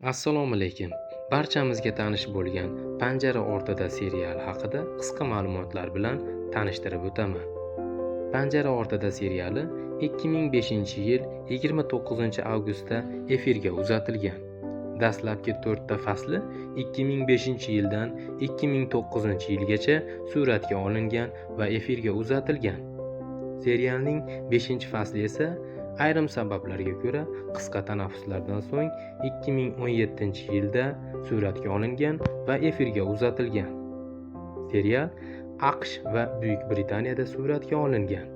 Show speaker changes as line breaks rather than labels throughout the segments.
Assalomu alaykum. Barchamizga tanish bo'lgan Panjara ortida seriali haqida qisqa ma'lumotlar bilan tanishtirib o'taman. Panjara ortida seriali 2005-yil 29-avgustda efirga uzatilgan. Dastlabki 4 ta fasli 2005-yildan 2009-yilgacha suratga olingan va efirga uzatilgan. Serialning 5-fasli esa ayrim sabablarga ko'ra qisqa tanaffuslardan so'ng 2017-yilda suratga olingan va efirga uzatilgan. Serial AQSh va Buyuk Britaniyada suratga olingan.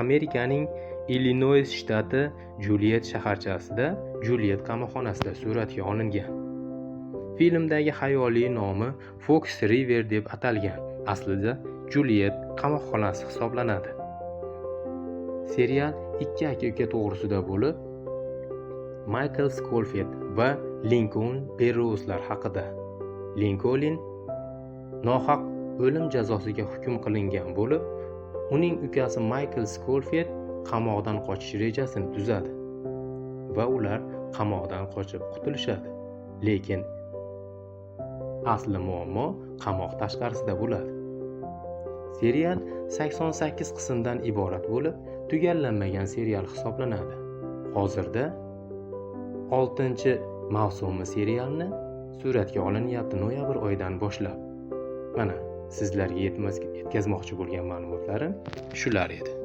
Amerikaning Illinois shtati Juliet shaharchasida Juliet qamoqxonasida suratga olingan. Filmdagi xayoliy nomi Fox River deb atalgan. Aslida Juliet qamoqxonasi hisoblanadi. Serial ikki aka-uka to'g'risida bo'lib, Michael Scofield va Lincoln Burrouslar haqida. Lincoln nohaq o'lim jazosiga hukm qilingan bo'lib, uning ukasi Michael Scofield qamoqdan qochish rejasini tuzadi va ular qamoqdan qochib qutulishadi. Lekin asli muammo qamoq tashqarisida bo'ladi. Serial 88 qismdan iborat bo'lib, tugallanmagan serial hisoblanadi. Hozirda 6-mavsumi serialni suratga olinyapti noyabr oyidan boshlab. Mana sizlarga yetkazmoqchi bo'lgan ma'lumotlarim shular edi.